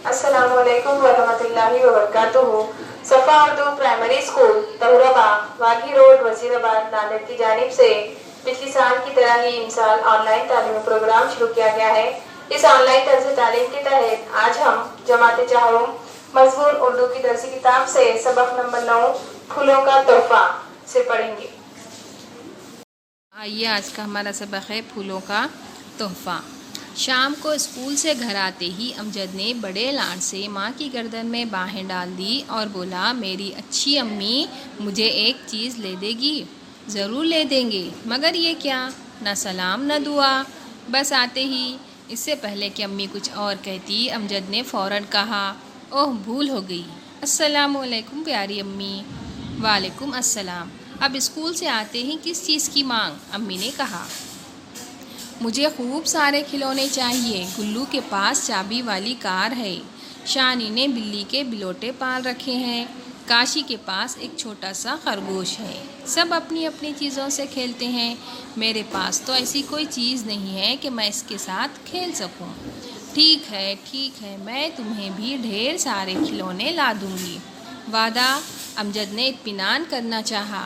السلام علیکم ورحمۃ اللہ وبرکاتہ۔ صفا اردو پرائمری اسکول تہوربا واگھی روڈ وزیر آباد ناندیڑ کی جانب سے پچھلی سال کی طرح ہی ان سال آن لائن تعلیمی پروگرام شروع کیا گیا ہے۔ اس آن لائن طرز تعلیم کے تحت آج ہم جماعت چہارم مضمون اردو کی درسی کتاب سے سبق نمبر 9 پھولوں کا تحفہ سے پڑھیں گے۔ آئیے آج کا ہمارا سبق ہے پھولوں کا تحفہ۔ شام کو اسکول سے گھر آتے ہی امجد نے بڑے لاڈ سے ماں کی گردن میں باہیں ڈال دی اور بولا، میری اچھی امی مجھے ایک چیز لے دے گی؟ ضرور لے دیں گے، مگر یہ کیا؟ نہ سلام نہ دعا، بس آتے ہی۔ اس سے پہلے کہ امی کچھ اور کہتی امجد نے فوراً کہا، اوہ بھول ہو گئی، السلام علیکم پیاری امی۔ وعلیکم السلام۔ اب اسکول سے آتے ہی کس چیز کی مانگ؟ امی نے کہا، مجھے خوب سارے کھلونے چاہیے۔ گلو کے پاس چابی والی کار ہے، شانی نے بلی کے بلوٹے پال رکھے ہیں، کاشی کے پاس ایک چھوٹا سا خرگوش ہے۔ سب اپنی اپنی چیزوں سے کھیلتے ہیں، میرے پاس تو ایسی کوئی چیز نہیں ہے کہ میں اس کے ساتھ کھیل سکوں۔ ٹھیک ہے، میں تمہیں بھی ڈھیر سارے کھلونے لا دوں گی۔ وعدہ؟ امجد نے اطمینان کرنا چاہا۔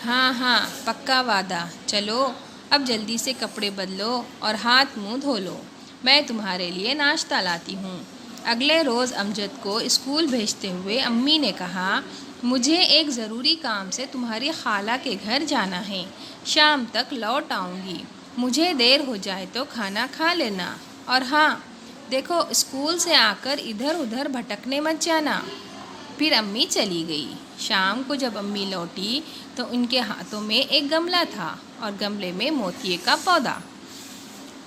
ہاں، پکا وعدہ۔ چلو اب جلدی سے کپڑے بدلو اور ہاتھ منہ دھو لو، میں تمہارے لیے ناشتہ لاتی ہوں۔ اگلے روز امجد کو اسکول بھیجتے ہوئے امی نے کہا، مجھے ایک ضروری کام سے تمہاری خالہ کے گھر جانا ہے، شام تک لوٹ آؤں گی، مجھے دیر ہو جائے تو کھانا کھا لینا، اور ہاں دیکھو اسکول سے آ کر ادھر ادھر بھٹکنے مت جانا۔ پھر امی چلی گئی۔ شام کو جب امی لوٹی تو ان کے ہاتھوں میں ایک گملہ تھا اور گملے میں موتیے کا پودا۔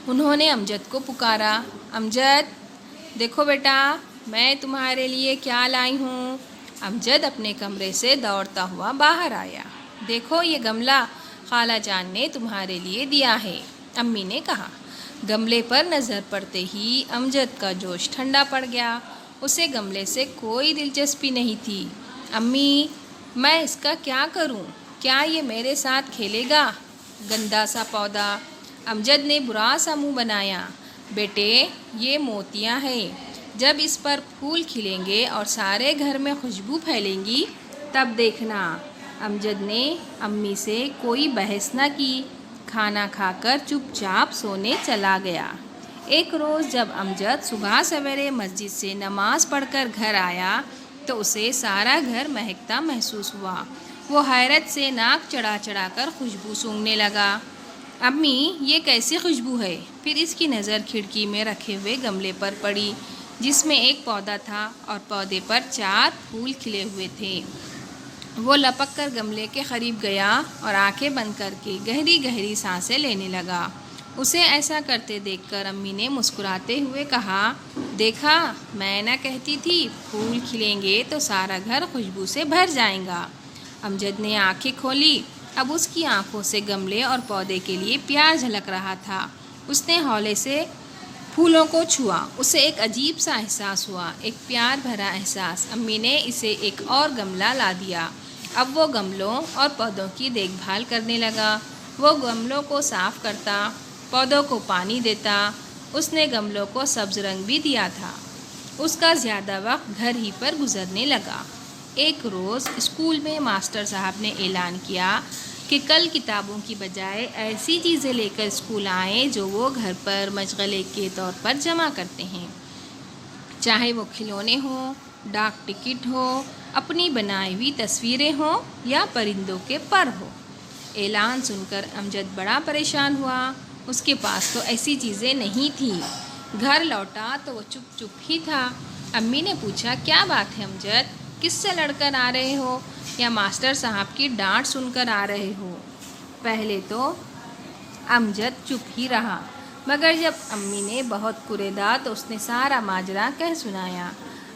انہوں نے امجد کو پکارا، امجد دیکھو بیٹا، میں تمہارے لیے کیا لائی ہوں۔ امجد اپنے کمرے سے دوڑتا ہوا باہر آیا۔ دیکھو یہ گملہ خالہ جان نے تمہارے لیے دیا ہے، امی نے کہا۔ گملے پر نظر پڑتے ہی امجد کا جوش ٹھنڈا پڑ گیا، اسے گملے سے کوئی دلچسپی نہیں تھی۔ امی میں اس کا کیا کروں؟ کیا یہ میرے ساتھ کھیلے گا؟ گندا سا پودا۔ امجد نے برا سا منہ بنایا۔ بیٹے یہ موتیاں ہیں، جب اس پر پھول کھلیں گے اور سارے گھر میں خوشبو پھیلیں گی تب دیکھنا۔ امجد نے امی سے کوئی بحث نہ کی، کھانا کھا کر چپ چاپ سونے چلا گیا۔ ایک روز جب امجد صبح سویرے مسجد سے نماز پڑھ کر گھر آیا تو اسے سارا گھر مہکتا محسوس ہوا۔ وہ حیرت سے ناک چڑھا کر خوشبو سونگھنے لگا۔ امی یہ کیسی خوشبو ہے؟ پھر اس کی نظر کھڑکی میں رکھے ہوئے گملے پر پڑی جس میں ایک پودا تھا اور پودے پر 4 پھول کھلے ہوئے تھے۔ وہ لپک کر گملے کے قریب گیا اور آنکھیں بند کر کے گہری گہری سانسیں لینے لگا۔ اسے ایسا کرتے دیکھ کر امی نے مسکراتے ہوئے کہا، دیکھا میں نہ کہتی تھی پھول کھلیں گے تو سارا گھر خوشبو سے بھر جائے گا۔ امجد نے آنکھیں کھولی۔ اب اس کی آنکھوں سے گملے اور پودے کے لیے پیار جھلک رہا تھا۔ اس نے ہولے سے پھولوں کو چھوا، اسے ایک عجیب سا احساس ہوا، ایک پیار بھرا احساس۔ امی نے اسے ایک اور گملہ لا دیا۔ اب وہ گملوں اور پودوں کی دیکھ بھال کرنے لگا۔ وہ گملوں کو صاف کرتا، پودوں کو پانی دیتا۔ اس نے گملوں کو سبز رنگ بھی دیا تھا۔ اس کا زیادہ وقت گھر ہی پر گزرنے لگا۔ ایک روز اسکول میں ماسٹر صاحب نے اعلان کیا کہ کل کتابوں کی بجائے ایسی چیزیں لے کر اسکول آئیں جو وہ گھر پر مشغلے کے طور پر جمع کرتے ہیں، چاہے وہ کھلونے ہوں، ڈاک ٹکٹ ہو، اپنی بنائی ہوئی تصویریں ہوں یا پرندوں کے پر ہو۔ اعلان سن کر امجد بڑا پریشان ہوا، اس کے پاس تو ایسی چیزیں نہیں تھیں۔ گھر لوٹا تو وہ چپ ہی تھا۔ امی نے پوچھا، کیا بات ہے امجد؟ کس سے لڑ کر آ رہے ہو یا ماسٹر صاحب کی ڈانٹ سن کر آ رہے ہو؟ پہلے تو امجد چپ ہی رہا، مگر جب امی نے بہت کوریدا تو اس نے سارا ماجرا کہہ سنایا۔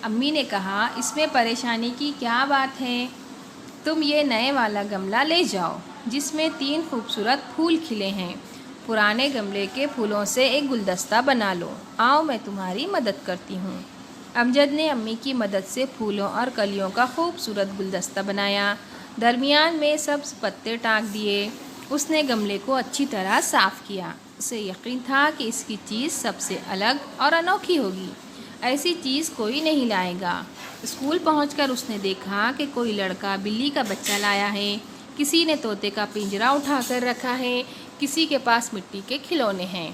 امی نے کہا، اس میں پریشانی کی کیا بات ہے؟ تم یہ نئے والا گملہ لے جاؤ جس میں 3 خوبصورت پھول کھلے ہیں، پرانے گملے کے پھولوں سے ایک گلدستہ بنا لو، آؤ میں تمہاری مدد کرتی ہوں۔ امجد نے امی کی مدد سے پھولوں اور کلیوں کا خوبصورت گلدستہ بنایا، درمیان میں سبز پتے ٹانک دیے۔ اس نے گملے کو اچھی طرح صاف کیا، اسے یقین تھا کہ اس کی چیز سب سے الگ اور انوکھی ہوگی۔ ایسی چیز کوئی نہیں لائے گا۔ اسکول پہنچ کر اس نے دیکھا کہ کوئی لڑکا بلی کا بچہ لایا ہے، کسی نے طوطے کا پنجرا اٹھا کر رکھا ہے، کسی کے پاس مٹی کے کھلونے ہیں۔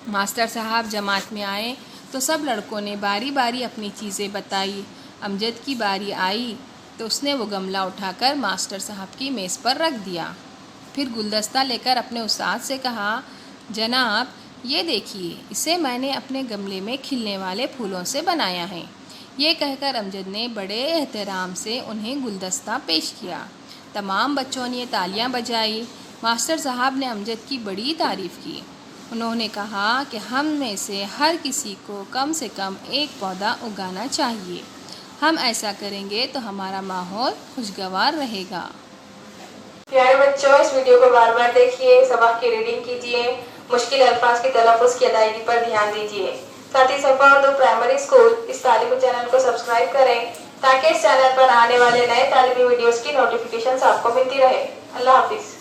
ماسٹر صاحب جماعت میں آئے تو سب لڑکوں نے باری باری اپنی چیزیں بتائی۔ امجد کی باری آئی تو اس نے وہ گملہ اٹھا کر ماسٹر صاحب کی میز پر رکھ دیا۔ پھر گلدستہ لے کر اپنے استاد سے کہا، جناب یہ دیکھیے، اسے میں نے اپنے گملے میں کھلنے والے پھولوں سے بنایا ہے۔ یہ کہہ کر امجد نے بڑے احترام سے انہیں گلدستہ پیش کیا۔ تمام بچوں نے تالیاں بجائی۔ ماسٹر صاحب نے امجد کی بڑی تعریف کی۔ انہوں نے کہا کہ ہم میں سے ہر کسی کو کم سے کم ایک پودا اگانا چاہیے۔ ہم ایسا کریں گے تو ہمارا ماحول خوشگوار رہے گا۔ پیارے بچوں، اس ویڈیو کو بار بار دیکھیے، سبق کی ریڈنگ کیجیے، مشکل الفاظ کی تلفظ کی ادائیگی پر دھیان دیجیے۔ ساتھ ہی صفا اردو پرائمری اسکول اس تعلیمی چینل کو سبسکرائب کریں تاکہ اس چینل پر آنے والے نئے تعلیمی ویڈیوز کی نوٹیفیکیشنز آپ کو ملتی رہے۔ اللہ حافظ۔